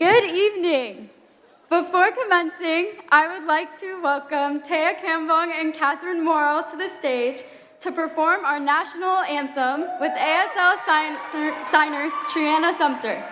Good evening. Before commencing, I would like to welcome Taya Cambong and Catherine Morrill to the stage to perform our national anthem with ASL signer Triana Sumter.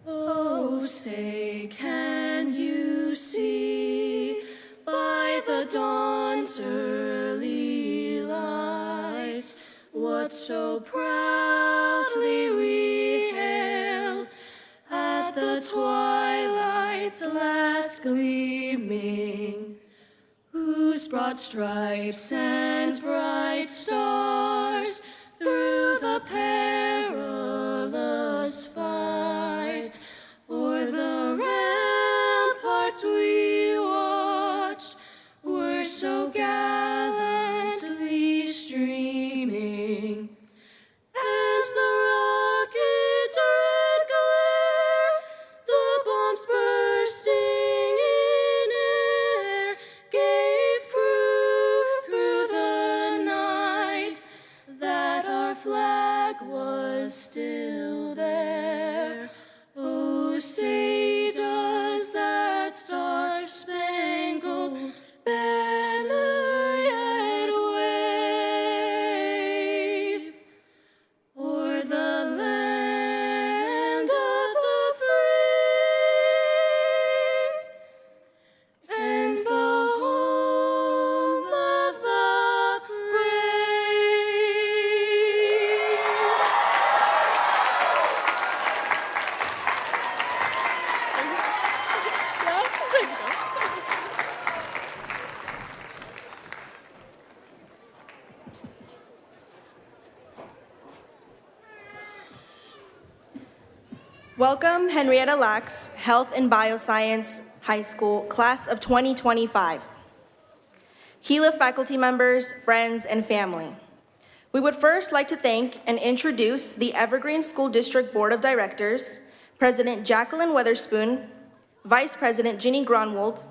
Oh, say, can you see by the dawn's early light what so proudly we hailed at the twilight's last gleaming, whose broad stripes and bright stars through the perilous fight o'er the ramparts we watched were so gallantly streaming, as the rocket's red glare, the bombs bursting in air, gave proof through the night that our flag was still there. Oh, say, does that star-spangled banner yet wave o'er the land of the free and the home of the brave? Welcome, Henrietta Lacks, Health and Bioscience High School, class of 2025. Gila faculty members, friends, and family. We would first like to thank and introduce the Evergreen School District Board of Directors, President Jacqueline Weatherspoon, Vice President Ginny Gronwald,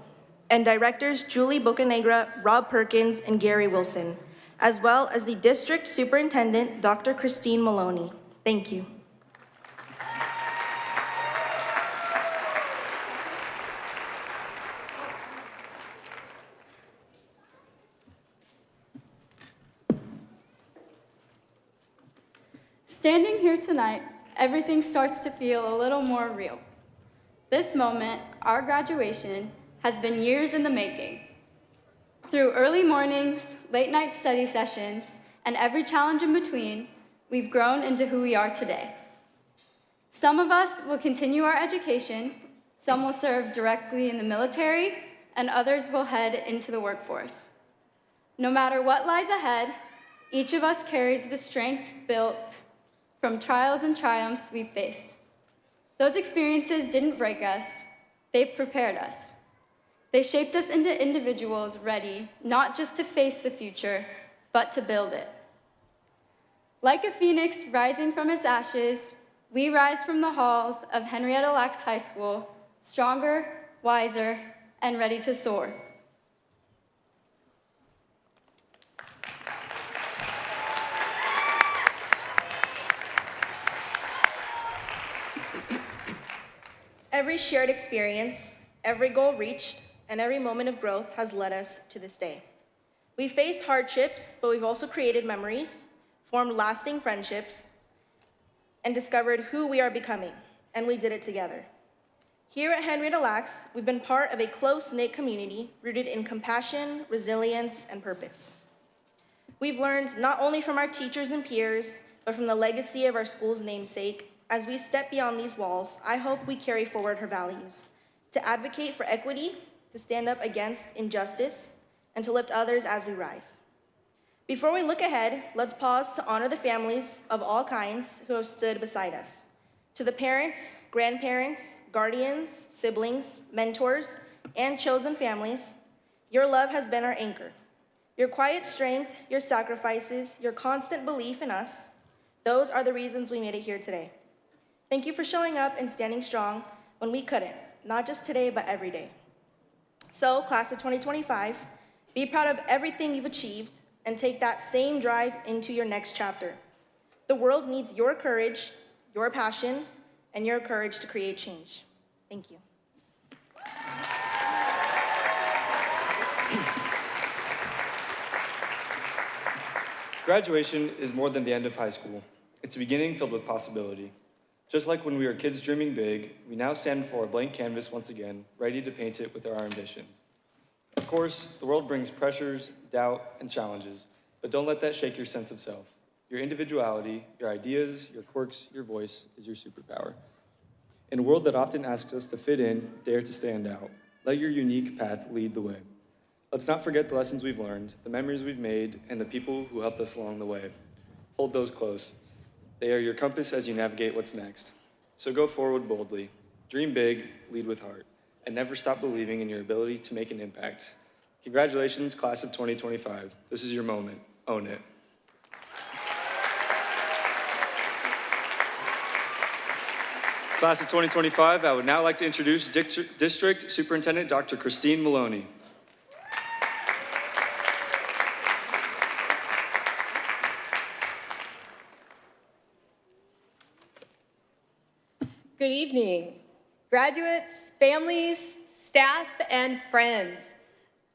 and Directors Julie Bocanegra, Rob Perkins, and Gary Wilson, as well as the District Superintendent, Dr. Christine Maloney. Thank you. Standing here tonight, everything starts to feel a little more real. This moment, our graduation, has been years in the making. Through early mornings, late night study sessions, and every challenge in between, we've grown into who we are today. Some of us will continue our education, some will serve directly in the military, and others will head into the workforce. No matter what lies ahead, each of us carries the strength built from trials and triumphs we've faced. Those experiences didn't break us, they've prepared us. They shaped us into individuals ready not just to face the future, but to build it. Like a phoenix rising from its ashes, we rise from the halls of Henrietta Lacks High School, stronger, wiser, and ready to soar. Every shared experience, every goal reached, and every moment of growth has led us to this day. We've faced hardships, but we've also created memories, formed lasting friendships, and discovered who we are becoming, and we did it together. Here at Henrietta Lacks, we've been part of a close-knit community rooted in compassion, resilience, and purpose. We've learned not only from our teachers and peers, but from the legacy of our school's namesake. As we step beyond these walls, I hope we carry forward her values, to advocate for equity, to stand up against injustice, and to lift others as we rise. Before we look ahead, let's pause to honor the families of all kinds who have stood beside us. To the parents, grandparents, guardians, siblings, mentors, and chosen families, your love has been our anchor. Your quiet strength, your sacrifices, your constant belief in us, those are the reasons we made it here today. Thank you for showing up and standing strong when we couldn't, not just today, but every day. So, class of 2025, be proud of everything you've achieved and take that same drive into your next chapter. The world needs your courage, your passion, and your courage to create change. Thank you. Graduation is more than the end of high school. It's a beginning filled with possibility. Just like when we were kids dreaming big, we now stand before a blank canvas once again, ready to paint it with our ambitions. Of course, the world brings pressures, doubt, and challenges, but don't let that shake your sense of self. Your individuality, your ideas, your quirks, your voice is your superpower. In a world that often asks us to fit in, dare to stand out. Let your unique path lead the way. Let's not forget the lessons we've learned, the memories we've made, and the people who helped us along the way. Hold those close. They are your compass as you navigate what's next. So go forward boldly, dream big, lead with heart, and never stop believing in your ability to make an impact. Congratulations, class of 2025. This is your moment. Own it. Class of 2025, I would now like to introduce District Superintendent Dr. Christine Maloney. Good evening, graduates, families, staff, and friends.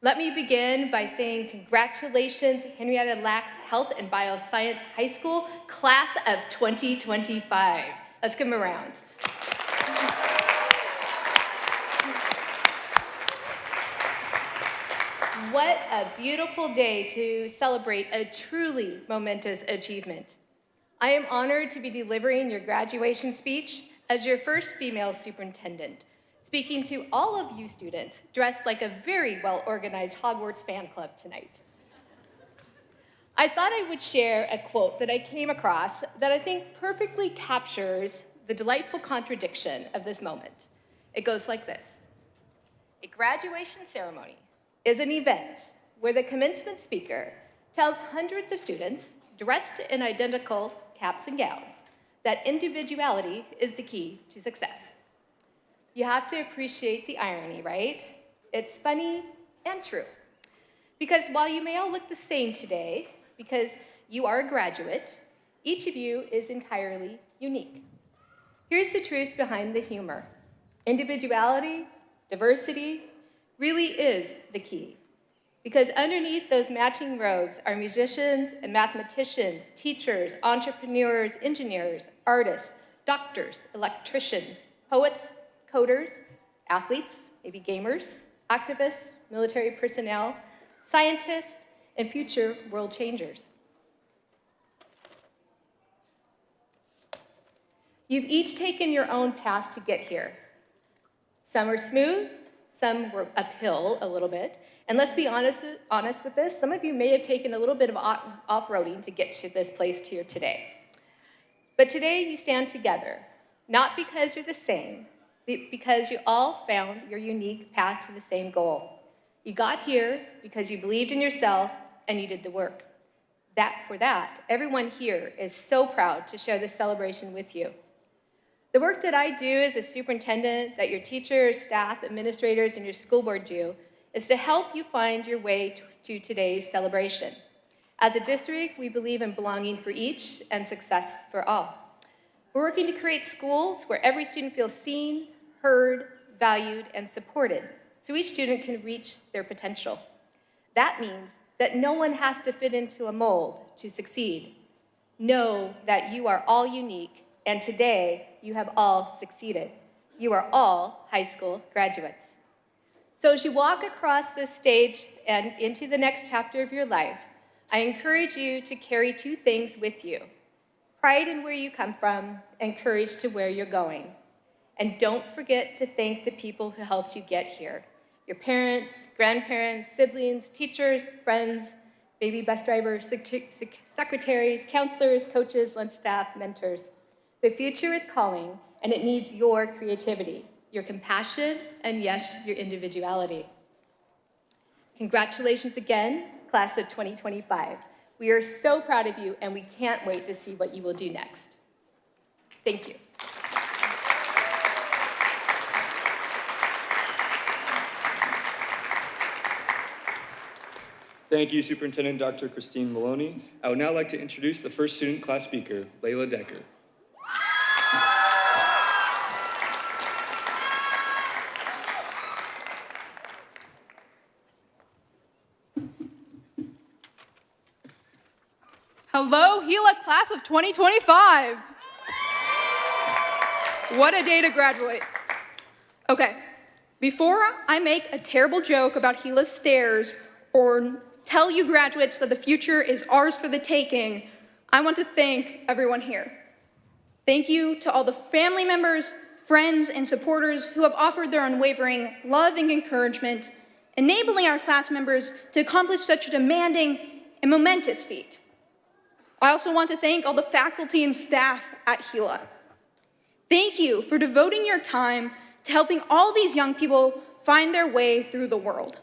Let me begin by saying congratulations, Henrietta Lacks Health and Bioscience High School, class of 2025. Let's give them a round. What a beautiful day to celebrate a truly momentous achievement. I am honored to be delivering your graduation speech as your first female superintendent, speaking to all of you students dressed like a very well-organized Hogwarts fan club tonight. I thought I would share a quote that I came across that I think perfectly captures the delightful contradiction of this moment. It goes like this: a graduation ceremony is an event where the commencement speaker tells hundreds of students dressed in identical caps and gowns that individuality is the key to success. You have to appreciate the irony, right? It's funny and true. Because while you may all look the same today, because you are a graduate, each of you is entirely unique. Here's the truth behind the humor. Individuality, diversity, really is the key. Because underneath those matching robes are musicians and mathematicians, teachers, entrepreneurs, engineers, artists, doctors, electricians, poets, coders, athletes, maybe gamers, activists, military personnel, scientists, and future world changers. You've each taken your own path to get here. Some are smooth, some were uphill a little bit, and let's be honest with this, some of you may have taken a little bit of off-roading to get to this place here today. But today you stand together, not because you're the same, but because you all found your unique path to the same goal. You got here because you believed in yourself and you did the work. For that, everyone here is so proud to share this celebration with you. The work that I do as a superintendent, that your teachers, staff, administrators, and your school board do, is to help you find your way to today's celebration. As a district, we believe in belonging for each and success for all. We're working to create schools where every student feels seen, heard, valued, and supported, so each student can reach their potential. That means that no one has to fit into a mold to succeed. Know that you are all unique, and today you have all succeeded. You are all high school graduates. So as you walk across this stage and into the next chapter of your life, I encourage you to carry two things with you: pride in where you come from and courage to where you're going. And don't forget to thank the people who helped you get here: your parents, grandparents, siblings, teachers, friends, baby bus drivers, secretaries, counselors, coaches, lunch staff, mentors. The future is calling, and it needs your creativity, your compassion, and yes, your individuality. Congratulations again, class of 2025. We are so proud of you, and we can't wait to see what you will do next. Thank you. Thank you, Superintendent Dr. Christine Maloney. I would now like to introduce the first student class speaker, Layla Decker. Hello, Gila class of 2025. What a day to graduate. Okay, before I make a terrible joke about Gila's stairs or tell you graduates that the future is ours for the taking, I want to thank everyone here. Thank you to all the family members, friends, and supporters who have offered their unwavering love and encouragement, enabling our class members to accomplish such a demanding and momentous feat. I also want to thank all the faculty and staff at Gila. Thank you for devoting your time to helping all these young people find their way through the world,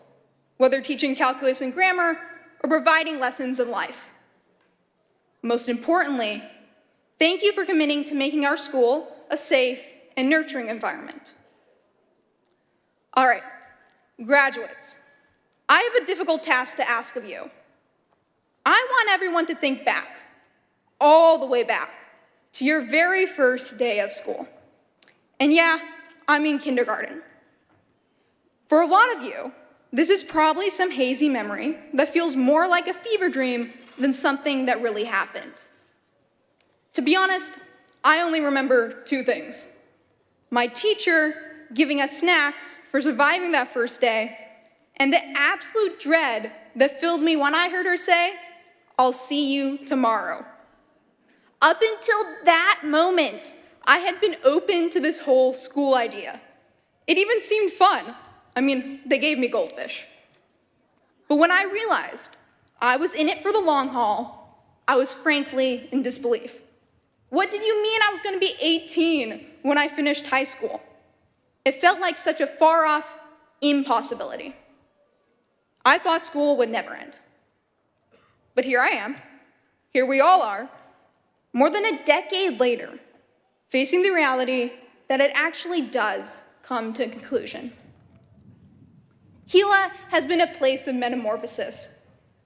whether teaching calculus and grammar or providing lessons in life. Most importantly, thank you for committing to making our school a safe and nurturing environment. All right, graduates, I have a difficult task to ask of you. I want everyone to think back, all the way back, to your very first day of school. And yeah, I mean kindergarten. For a lot of you, this is probably some hazy memory that feels more like a fever dream than something that really happened. To be honest, I only remember two things. My teacher giving us snacks for surviving that first day, and the absolute dread that filled me when I heard her say, "I'll see you tomorrow." Up until that moment, I had been open to this whole school idea. It even seemed fun. I mean, they gave me goldfish. But when I realized I was in it for the long haul, I was frankly in disbelief. What did you mean I was going to be 18 when I finished high school? It felt like such a far-off impossibility. I thought school would never end. But here I am, here we all are, more than a decade later, facing the reality that it actually does come to a conclusion. Gila has been a place of metamorphosis.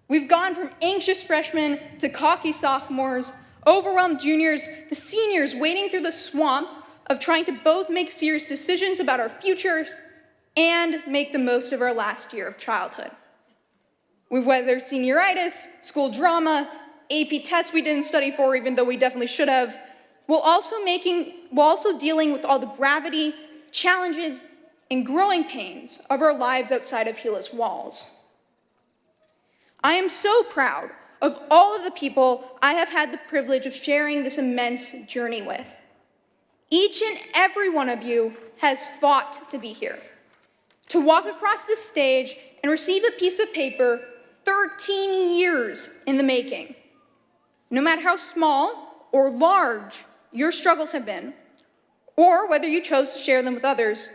We've gone from anxious freshmen to cocky sophomores, overwhelmed juniors to seniors wading through the swamp of trying to both make serious decisions about our futures and make the most of our last year of childhood. We've weathered senioritis, school drama, AP tests we didn't study for even though we definitely should have, while also dealing with all the gravity, challenges, and growing pains of our lives outside of Gila's walls. I am so proud of all of the people I have had the privilege of sharing this immense journey with. Each and every one of you has fought to be here, to walk across this stage and receive a piece of paper 13 years in the making. No matter how small or large your struggles have been, or whether you chose to share them with others,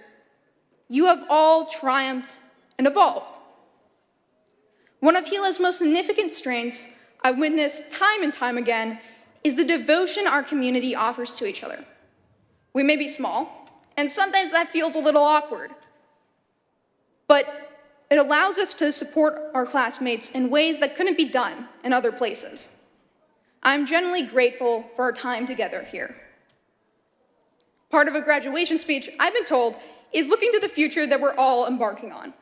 you have all triumphed and evolved. One of Gila's most significant strengths I've witnessed time and time again is the devotion our community offers to each other. We may be small, and sometimes that feels a little awkward, but it allows us to support our classmates in ways that couldn't be done in other places. I'm genuinely grateful for our time together here. Part of a graduation speech, I've been told, is looking to the future that we're all embarking on.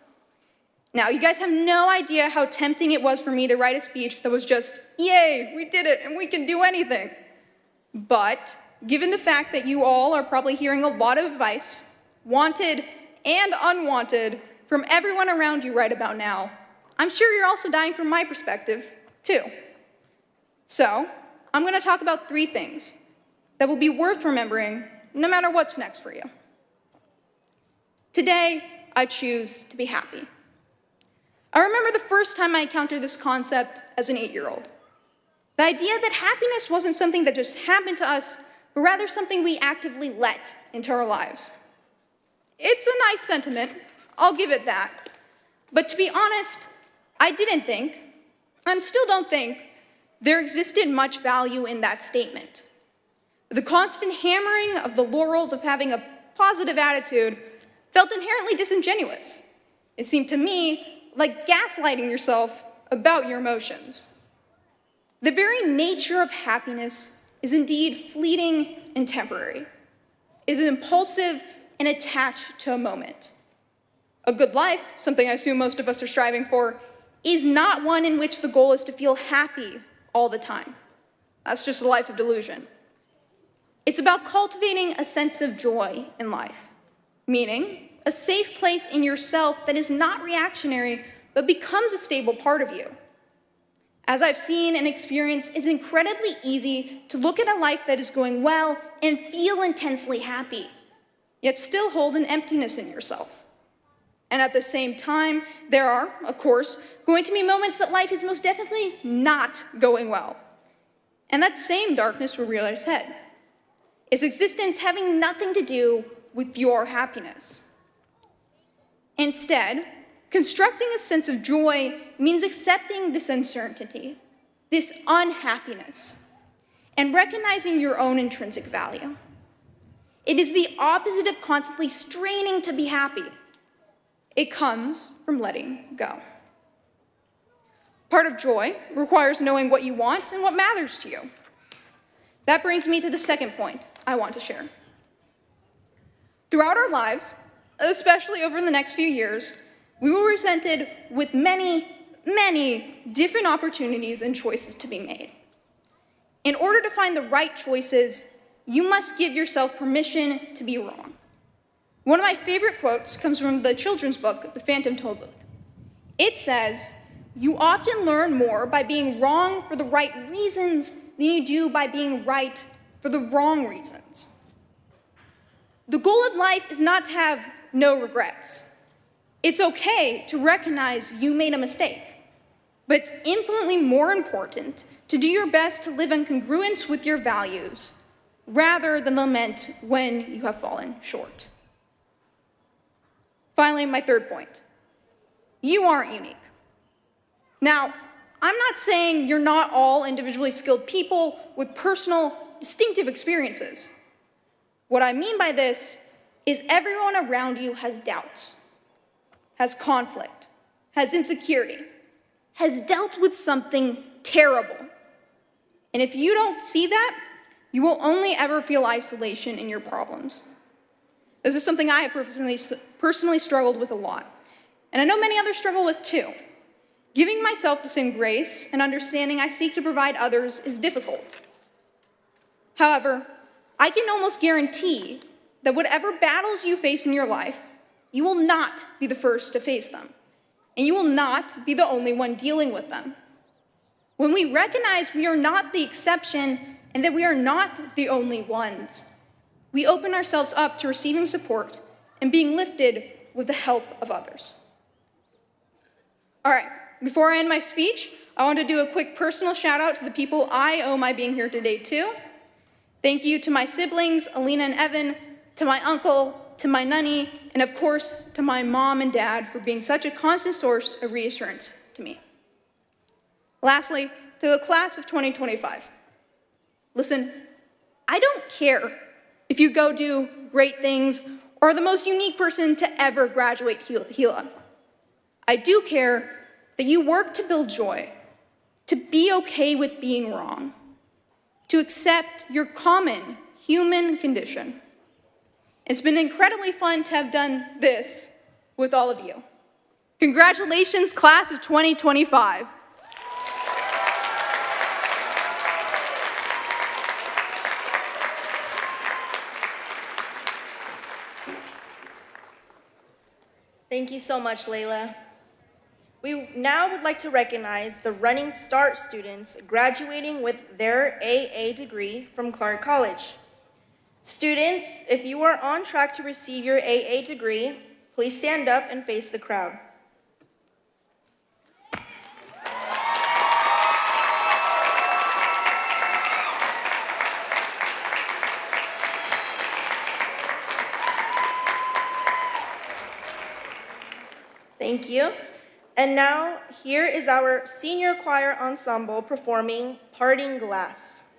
Now, you guys have no idea how tempting it was for me to write a speech that was just, "Yay, we did it and we can do anything." But given the fact that you all are probably hearing a lot of advice, wanted and unwanted, from everyone around you right about now, I'm sure you're also dying from my perspective, too. So, I'm going to talk about 3 things that will be worth remembering no matter what's next for you. Today, I choose to be happy. I remember the first time I encountered this concept as an 8-year-old. The idea that happiness wasn't something that just happened to us, but rather something we actively let into our lives. It's a nice sentiment, I'll give it that. But to be honest, I didn't think, and still don't think, there existed much value in that statement. The constant hammering of the laurels of having a positive attitude felt inherently disingenuous. It seemed to me like gaslighting yourself about your emotions. The very nature of happiness is indeed fleeting and temporary. It is impulsive and attached to a moment. A good life, something I assume most of us are striving for, is not one in which the goal is to feel happy all the time. That's just a life of delusion. It's about cultivating a sense of joy in life, meaning a safe place in yourself that is not reactionary, but becomes a stable part of you. As I've seen and experienced, it's incredibly easy to look at a life that is going well and feel intensely happy, yet still hold an emptiness in yourself. And at the same time, there are, of course, going to be moments that life is most definitely not going well. And that same darkness will rear its head. Its existence having nothing to do with your happiness. Instead, constructing a sense of joy means accepting this uncertainty, this unhappiness, and recognizing your own intrinsic value. It is the opposite of constantly straining to be happy. It comes from letting go. Part of joy requires knowing what you want and what matters to you. That brings me to the second point I want to share. Throughout our lives, especially over the next few years, we will be presented with many different opportunities and choices to be made. In order to find the right choices, you must give yourself permission to be wrong. One of my favorite quotes comes from the children's book, The Phantom Tollbooth. It says, "You often learn more by being wrong for the right reasons than you do by being right for the wrong reasons." The goal of life is not to have no regrets. It's okay to recognize you made a mistake, but it's infinitely more important to do your best to live in congruence with your values rather than lament when you have fallen short. Finally, my third point. You aren't unique. Now, I'm not saying you're not all individually skilled people with personal, distinctive experiences. What I mean by this is everyone around you has doubts, has conflict, has insecurity, has dealt with something terrible. And if you don't see that, you will only ever feel isolation in your problems. This is something I have personally struggled with a lot, and I know many others struggle with too. Giving myself the same grace and understanding I seek to provide others is difficult. However, I can almost guarantee that whatever battles you face in your life, you will not be the first to face them, and you will not be the only one dealing with them. When we recognize we are not the exception and that we are not the only ones, we open ourselves up to receiving support and being lifted with the help of others. All right, before I end my speech, I want to do a quick personal shout out to the people I owe my being here today to. Thank you to my siblings, Alina and Evan, to my uncle, to my nunny, and of course, to my mom and dad for being such a constant source of reassurance to me. Lastly, to the class of 2025. Listen, I don't care if you go do great things or are the most unique person to ever graduate Gila. I do care that you work to build joy, to be okay with being wrong, to accept your common human condition. It's been incredibly fun to have done this with all of you. Congratulations, class of 2025. Thank you so much, Layla. We now would like to recognize the Running Start students graduating with their AA degree from Clark College. Students, if you are on track to receive your AA degree, please stand up and face the crowd. Thank you. And now, here is our senior choir ensemble performing Parting Glass.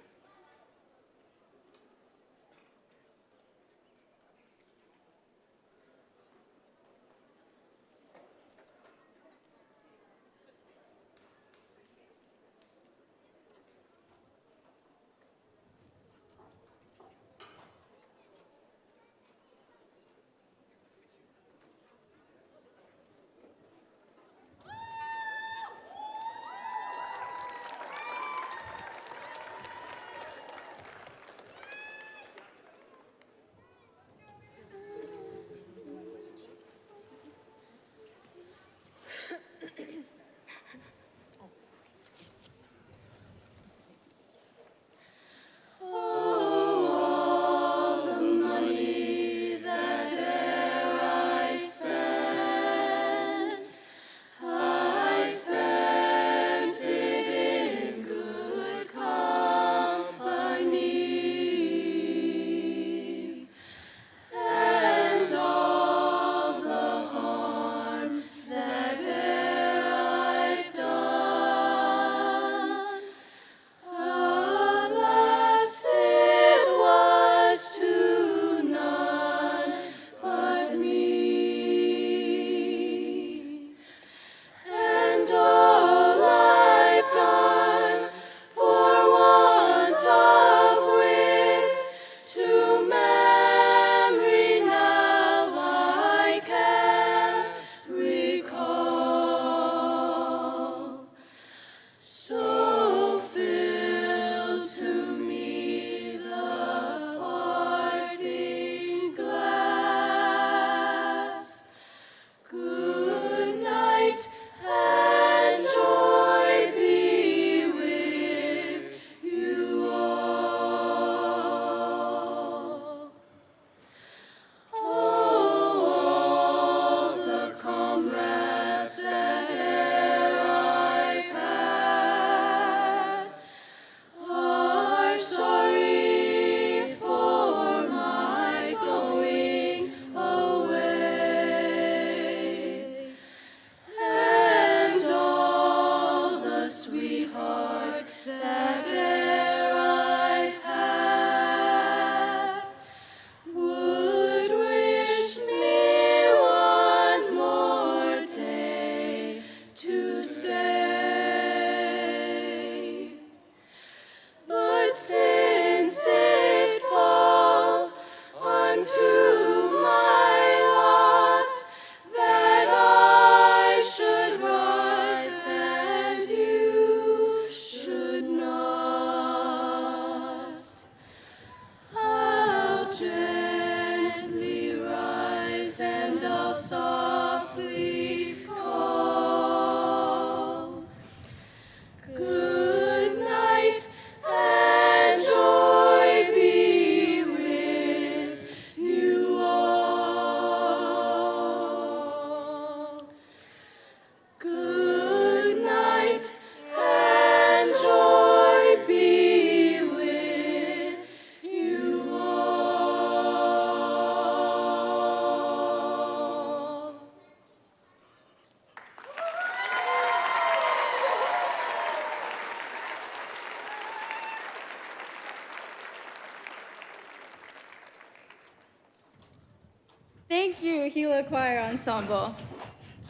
Thank you, Gila Choir Ensemble.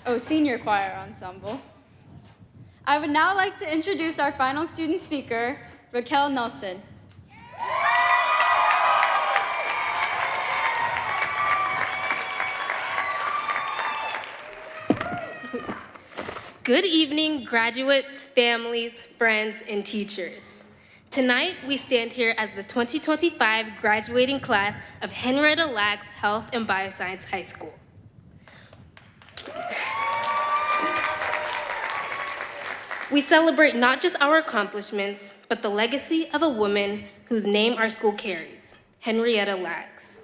Oh, Senior Choir Ensemble. I would now like to introduce our final student speaker, Raquel Nelson. Good evening, graduates, families, friends, and teachers. Tonight, we stand here as the 2025 graduating class of Henrietta Lacks Health and Bioscience High School. We celebrate not just our accomplishments, but the legacy of a woman whose name our school carries, Henrietta Lacks.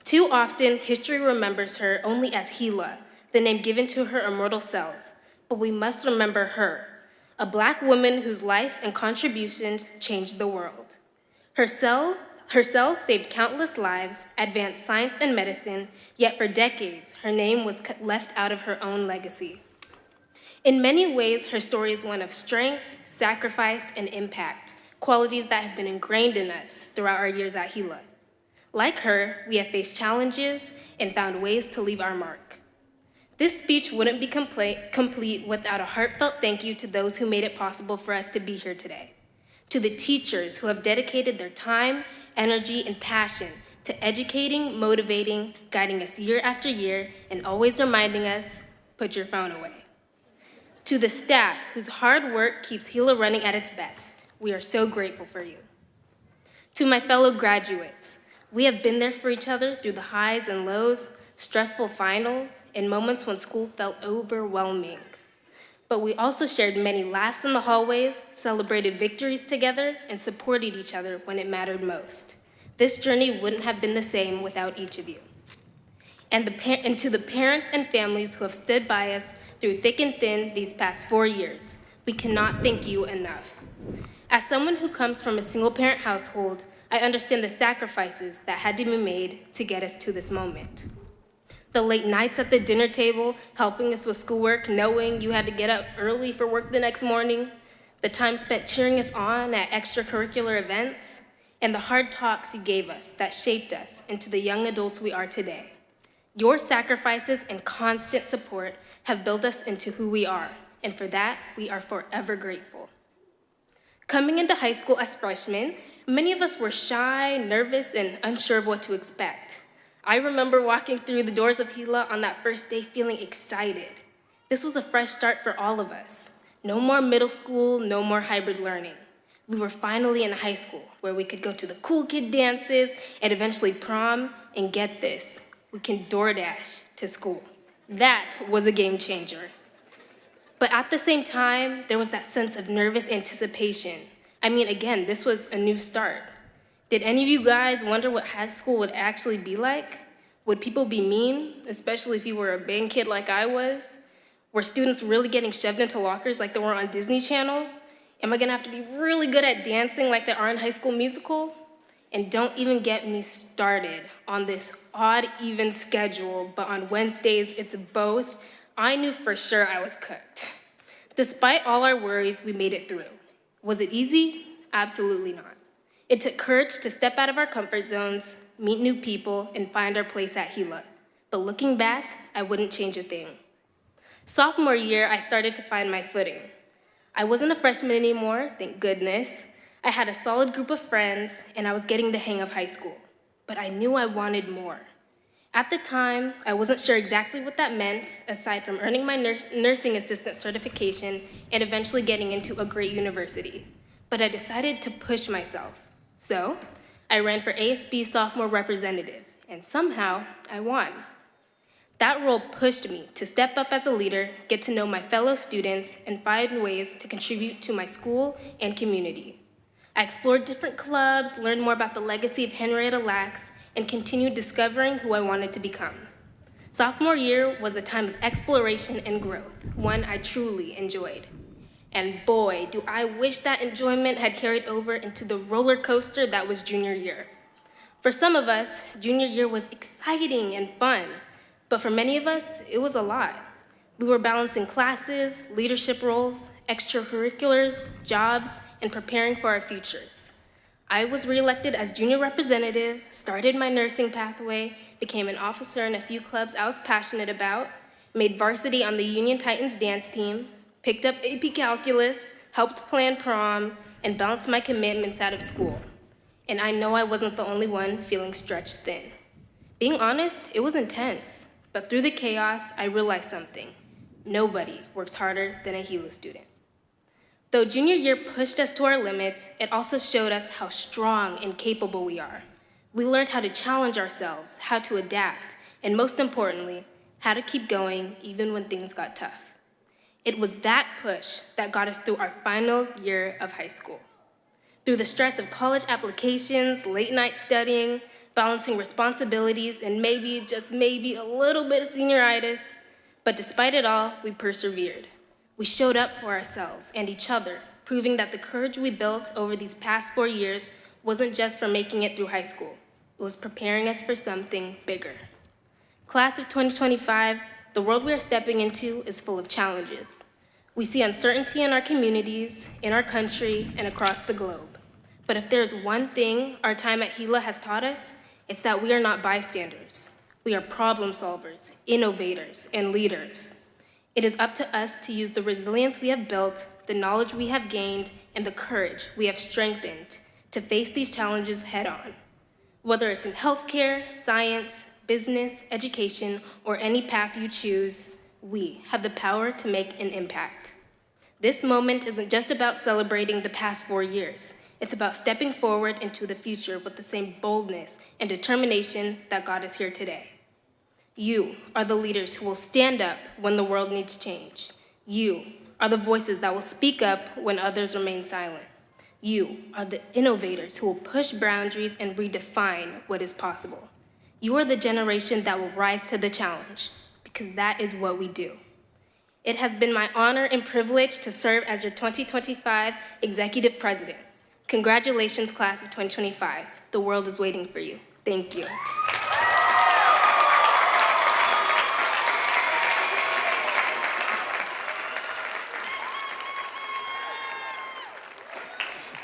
Too often, history remembers her only as Gila, the name given to her immortal cells, but we must remember her, a Black woman whose life and contributions changed the world. Her cells Her cells saved countless lives, advanced science and medicine, yet for decades, her name was left out of her own legacy. In many ways, her story is one of strength, sacrifice, and impact, qualities that have been ingrained in us throughout our years at Gila. Like her, we have faced challenges and found ways to leave our mark. This speech wouldn't be complete without a heartfelt thank you to those who made it possible for us to be here today. To the teachers who have dedicated their time, energy, and passion to educating, motivating, guiding us year after year, and always reminding us, put your phone away. To the staff whose hard work keeps Gila running at its best, we are so grateful for you. To my fellow graduates, we have been there for each other through the highs and lows, stressful finals, and moments when school felt overwhelming. But we also shared many laughs in the hallways, celebrated victories together, and supported each other when it mattered most. This journey wouldn't have been the same without each of you. And to the parents and families who have stood by us through thick and thin these past 4 years, we cannot thank you enough. As someone who comes from a single-parent household, I understand the sacrifices that had to be made to get us to this moment. The late nights at the dinner table, helping us with schoolwork, knowing you had to get up early for work the next morning, the time spent cheering us on at extracurricular events, and the hard talks you gave us that shaped us into the young adults we are today. Your sacrifices and constant support have built us into who we are, and for that, we are forever grateful. Coming into high school as freshmen, many of us were shy, nervous, and unsure of what to expect. I remember walking through the doors of Gila on that first day feeling excited. This was a fresh start for all of us. No more middle school, no more hybrid learning. We were finally in high school where we could go to the cool kid dances and eventually prom, and get this, we can DoorDash to school. That was a game changer. But at the same time, there was that sense of nervous anticipation. I mean, again, this was a new start. Did any of you guys wonder what high school would actually be like? Would people be mean, especially if you were a band kid like I was? Were students really getting shoved into lockers like they were on Disney Channel? Am I gonna have to be really good at dancing like they are in High School Musical? And don't even get me started on this odd, even schedule, but on Wednesdays it's both. I knew for sure I was cooked. Despite all our worries, we made it through. Was it easy? Absolutely not. It took courage to step out of our comfort zones, meet new people, and find our place at Gila. But looking back, I wouldn't change a thing. Sophomore year, I started to find my footing. I wasn't a freshman anymore, thank goodness. I had a solid group of friends, and I was getting the hang of high school. But I knew I wanted more. At the time, I wasn't sure exactly what that meant, aside from earning my nursing assistant certification and eventually getting into a great university. But I decided to push myself. So, I ran for ASB sophomore representative, and somehow I won. That role pushed me to step up as a leader, get to know my fellow students, and find ways to contribute to my school and community. I explored different clubs, learned more about the legacy of Henrietta Lacks, and continued discovering who I wanted to become. Sophomore year was a time of exploration and growth, one I truly enjoyed. And boy, do I wish that enjoyment had carried over into the roller coaster that was junior year. For some of us, junior year was exciting and fun, but for many of us, it was a lot. We were balancing classes, leadership roles, extracurriculars, jobs, and preparing for our futures. I was reelected as junior representative, started my nursing pathway, became an officer in a few clubs I was passionate about, made varsity on the Union Titans dance team, picked up AP Calculus, helped plan prom, and balanced my commitments out of school. And I know I wasn't the only one feeling stretched thin. Being honest, it was intense, but through the chaos, I realized something. Nobody works harder than a Gila student. Though junior year pushed us to our limits, it also showed us how strong and capable we are. We learned how to challenge ourselves, how to adapt, and most importantly, how to keep going even when things got tough. It was that push that got us through our final year of high school. Through the stress of college applications, late night studying, balancing responsibilities, and maybe, just maybe, a little bit of senioritis, but despite it all, we persevered. We showed up for ourselves and each other, proving that the courage we built over these past 4 years wasn't just for making it through high school. It was preparing us for something bigger. Class of 2025, the world we are stepping into is full of challenges. We see uncertainty in our communities, in our country, and across the globe. But if there's one thing our time at Gila has taught us, it's that we are not bystanders. We are problem solvers, innovators, and leaders. It is up to us to use the resilience we have built, the knowledge we have gained, and the courage we have strengthened to face these challenges head on. Whether it's in healthcare, science, business, education, or any path you choose, we have the power to make an impact. This moment isn't just about celebrating the past 4 years. It's about stepping forward into the future with the same boldness and determination that got us here today. You are the leaders who will stand up when the world needs change. You are the voices that will speak up when others remain silent. You are the innovators who will push boundaries and redefine what is possible. You are the generation that will rise to the challenge, because that is what we do. It has been my honor and privilege to serve as your 2025 Executive President. Congratulations, Class of 2025. The world is waiting for you. Thank you.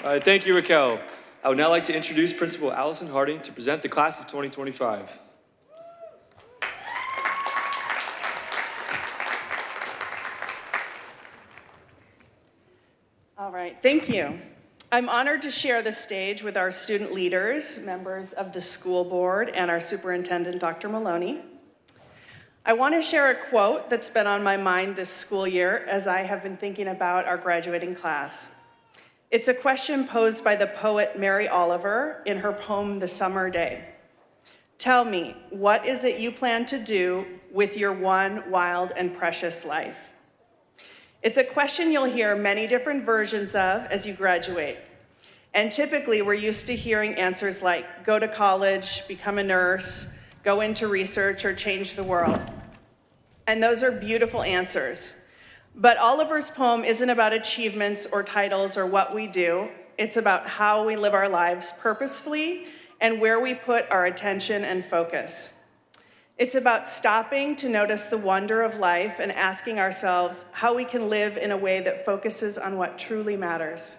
All right, thank you, Raquel. I would now like to introduce Principal Allison Harding to present the Class of 2025. All right, thank you. I'm honored to share the stage with our student leaders, members of the school board, and our superintendent, Dr. Maloney. I want to share a quote that's been on my mind this school year as I have been thinking about our graduating class. It's a question posed by the poet Mary Oliver in her poem, The Summer Day. Tell me, what is it you plan to do with your one wild and precious life? It's a question you'll hear many different versions of as you graduate. And typically, we're used to hearing answers like, go to college, become a nurse, go into research, or change the world. And those are beautiful answers. But Oliver's poem isn't about achievements or titles or what we do. It's about how we live our lives purposefully and where we put our attention and focus. It's about stopping to notice the wonder of life and asking ourselves how we can live in a way that focuses on what truly matters.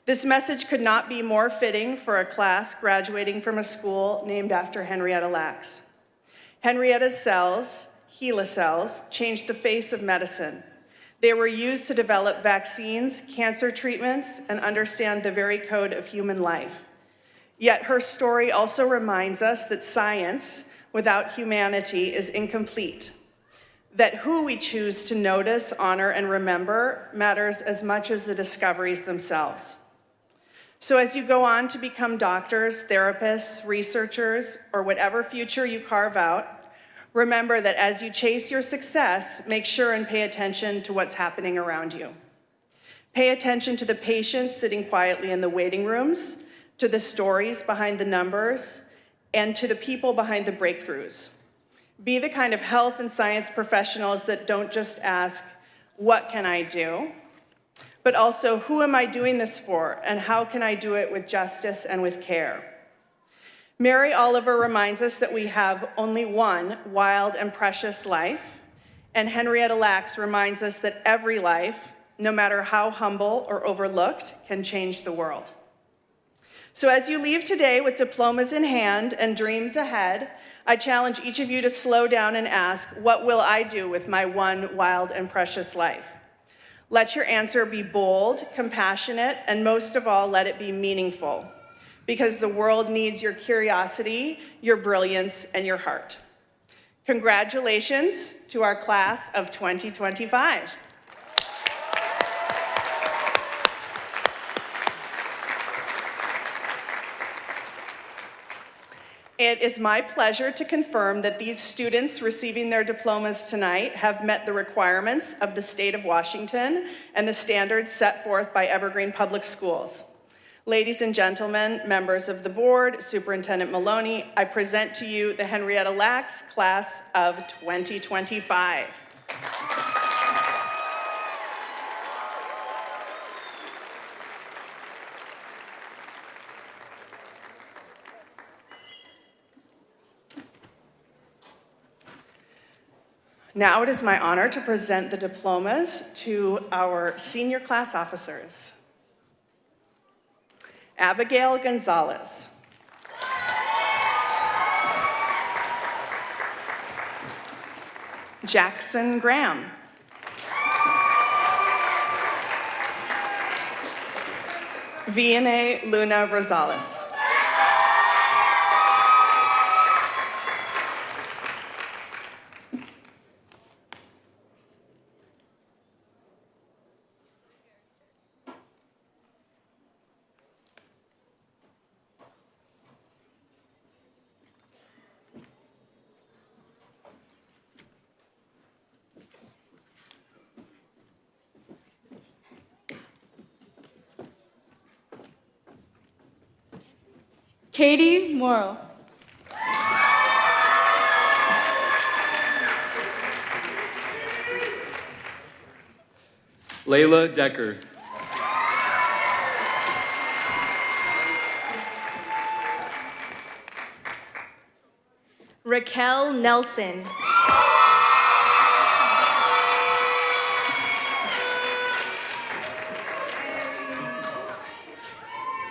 This message could not be more fitting for a class graduating from a school named after Henrietta Lacks. Henrietta's cells, HeLa cells, changed the face of medicine. They were used to develop vaccines, cancer treatments, and understand the very code of human life. Yet her story also reminds us that science without humanity is incomplete, that who we choose to notice, honor, and remember matters as much as the discoveries themselves. So as you go on to become doctors, therapists, researchers, or whatever future you carve out, remember that as you chase your success, make sure and pay attention to what's happening around you. Pay attention to the patients sitting quietly in the waiting rooms, to the stories behind the numbers, and to the people behind the breakthroughs. Be the kind of health and science professionals that don't just ask, what can I do? But also, who am I doing this for, and how can I do it with justice and with care? Mary Oliver reminds us that we have only one wild and precious life, and Henrietta Lacks reminds us that every life, no matter how humble or overlooked, can change the world. So as you leave today with diplomas in hand and dreams ahead, I challenge each of you to slow down and ask, what will I do with my one wild and precious life? Let your answer be bold, compassionate, and most of all, let it be meaningful, because the world needs your curiosity, your brilliance, and your heart. Congratulations to our class of 2025. It is my pleasure to confirm that these students receiving their diplomas tonight have met the requirements of the state of Washington and the standards set forth by Evergreen Public Schools. Ladies and gentlemen, members of the board, Superintendent Maloney, I present to you the Henrietta Lacks Class of 2025. Now it is my honor to present the diplomas to our senior class officers. Abigail Gonzalez. Jackson Graham. Vianney Luna Rosales. Katie Morrow. Layla Decker. Raquel Nelson.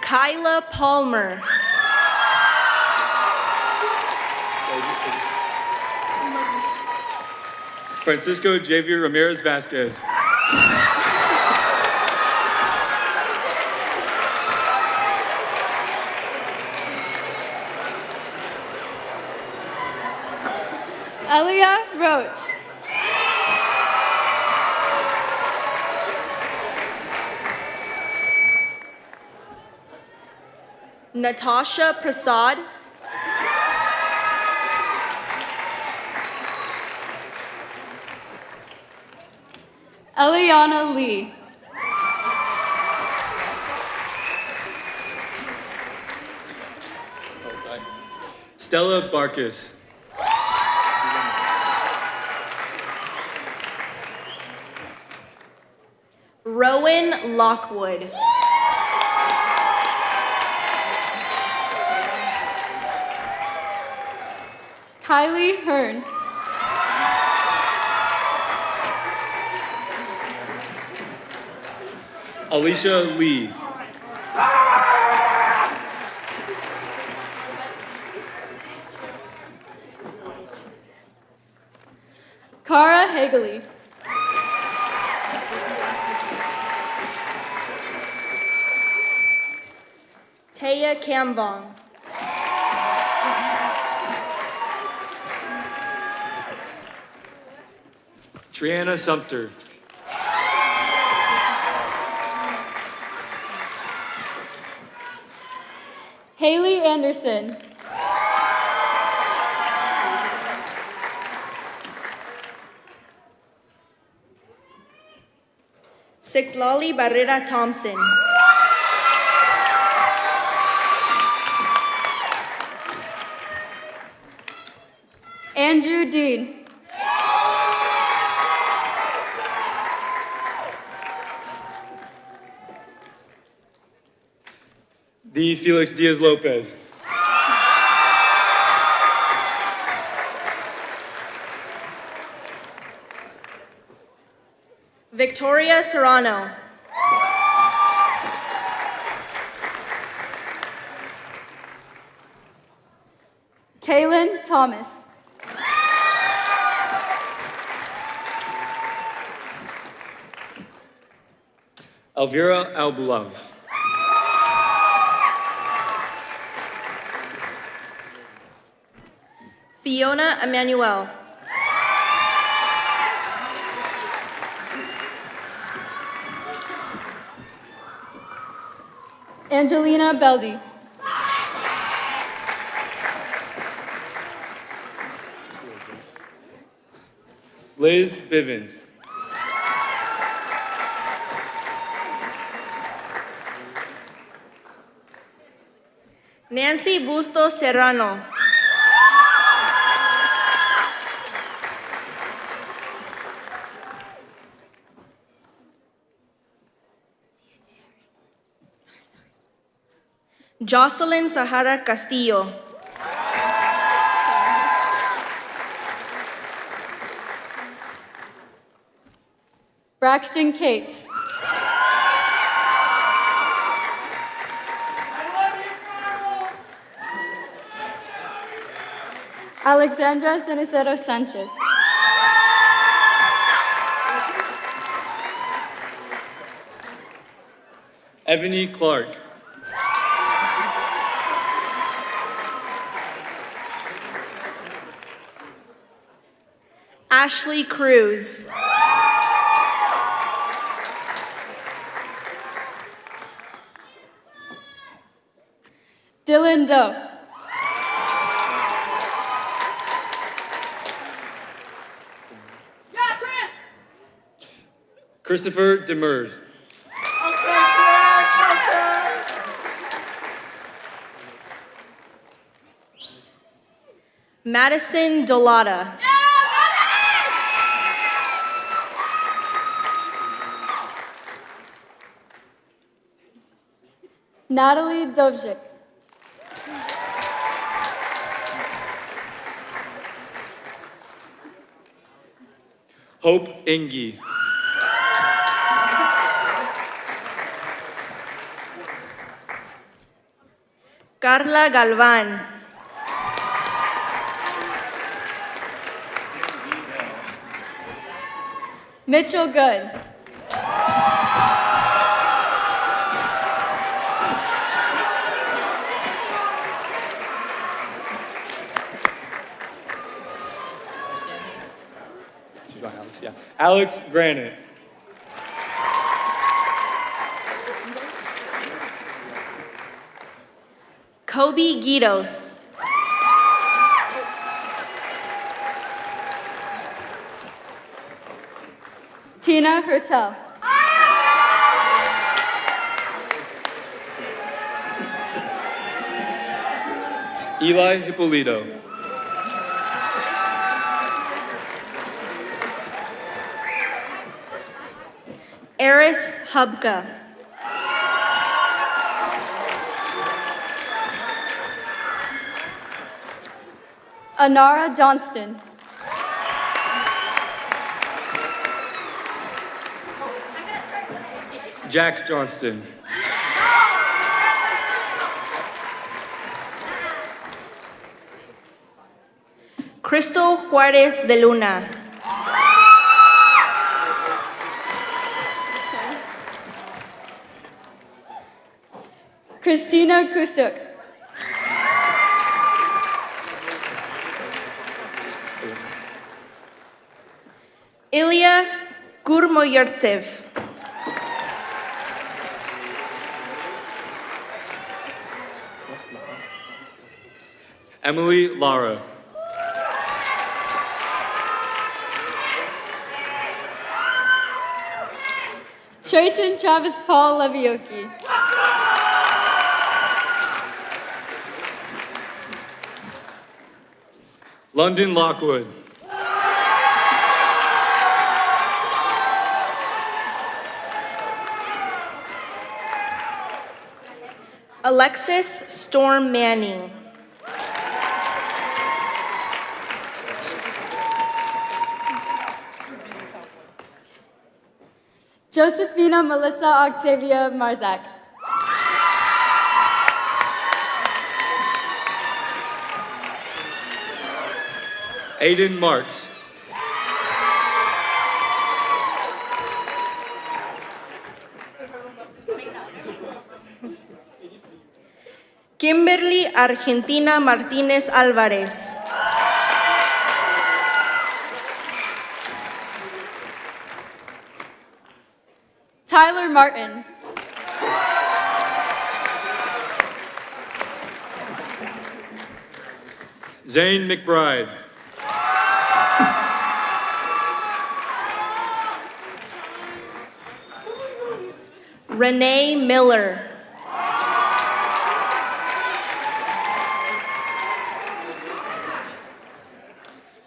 Kyla Palmer. Francisco Javier Ramirez Vasquez. Elia Roach. Natasha Prasad. Eliana Lee. Stella Barkis. Rowan Lockwood. Kylie Hearn. Alicia Lee. Cara Hagley. Taya Kamvong. Triana Sumter. Haley Anderson. Sixlali Barrera Thompson. Andrew Dean. The Felix Diaz Lopez. Victoria Serrano. Kaylin Thomas. Elvira Albulav. Fiona Emmanuel. Angelina Beldi. Liz Bivens. Nancy Bustos Serrano. Jocelyn Sahara Castillo. Braxton Cates. Alexandra Cenicero Sanchez. Ebony Clark. Ashley Cruz. Dylan Doe. Christopher Demers. Madison Dolata. Natalie Dovzhik. Hope Engi. Carla Galvan. Mitchell Good. She's on Alex, yeah. Alex Granite. Kobe Guidos. Tina Hertel. Eli Hippolito. Eris Hubka. Anara Johnston. Jack Johnston. Crystal Juarez de Luna. Christina Kusuk. Ilya Gurmoyurtsev. Emily Lara. Trayton Travis Paul Levioki. London Lockwood. Alexis Storm Manning. Josephina Melissa Octavia Marzak. Aiden Marks. Kimberly Argentina Martínez Álvarez. Tyler Martin. Zane McBride. Renee Miller.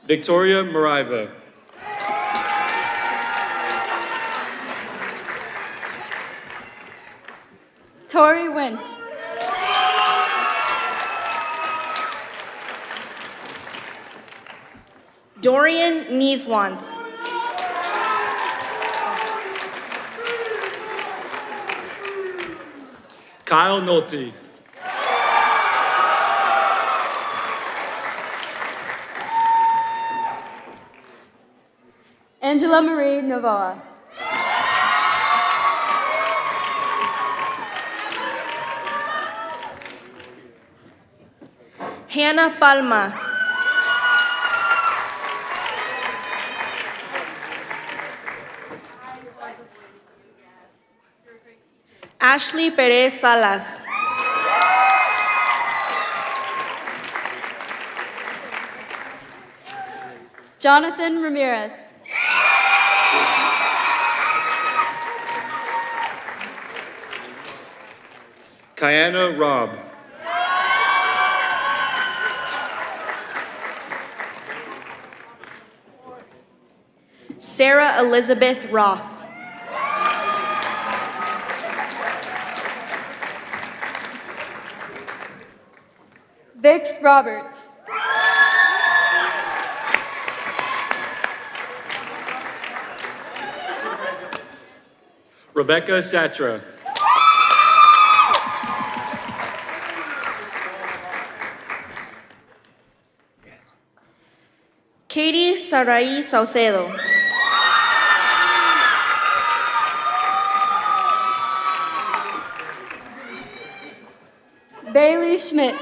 Victoria Mariva. Tori Wynn. Dorian Nieswand. Kyle Nolte. Angela Marie Novoa. Hannah Palma. Ashley Perez Salas. Jonathan Ramirez. Kiana Robb. Sarah Elizabeth Roth. Vix Roberts. Rebecca Satra. Katie Sarai Saucedo. Bailey Schmidt.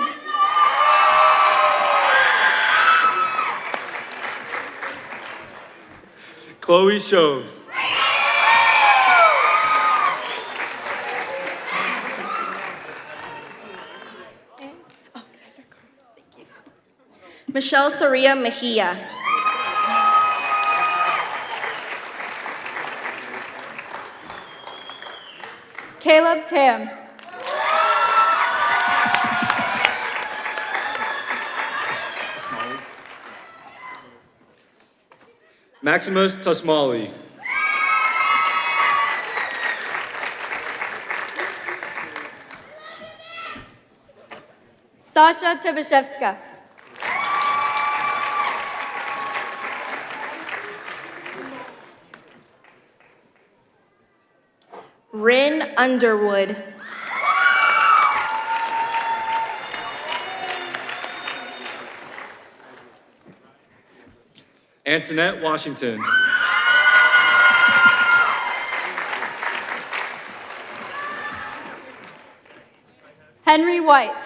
Chloe Shove. Michelle Soria Mejia. Caleb Tams. Maximus Tasmali. Sasha Tibashevska. Rin Underwood. Antoinette Washington. Henry White.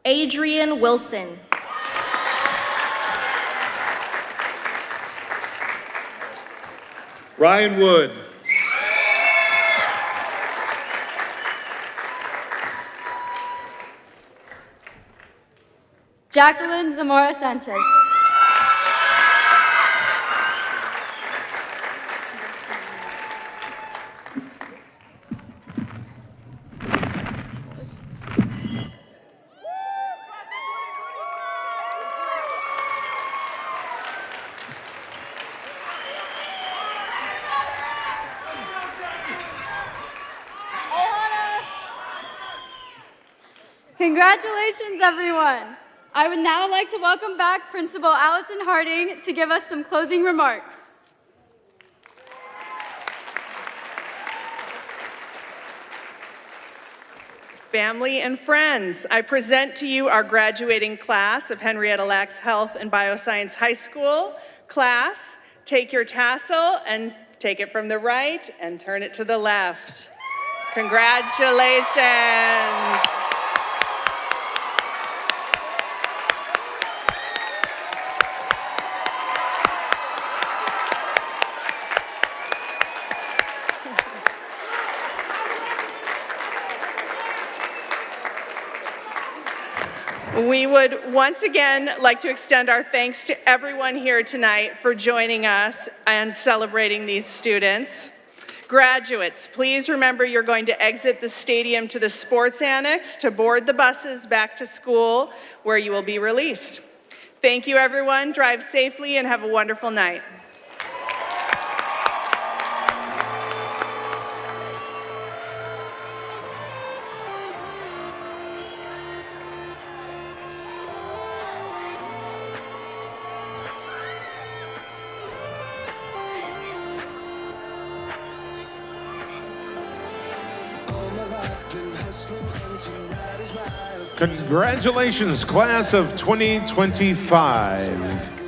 Adrian Wilson. Ryan Wood. Jacqueline Zamora Sanchez. Congratulations, everyone. I would now like to welcome back Principal Allison Harding to give us some closing remarks. Family and friends, I present to you our graduating class of Henrietta Lacks Health and Bioscience High School. Class, take your tassel and take it from the right and turn it to the left. Congratulations. We would once again like to extend our thanks to everyone here tonight for joining us and celebrating these students. Graduates, please remember you're going to exit the stadium to the sports annex to board the buses back to school where you will be released. Thank you, everyone. Drive safely and have a wonderful night. Congratulations, class of 2025.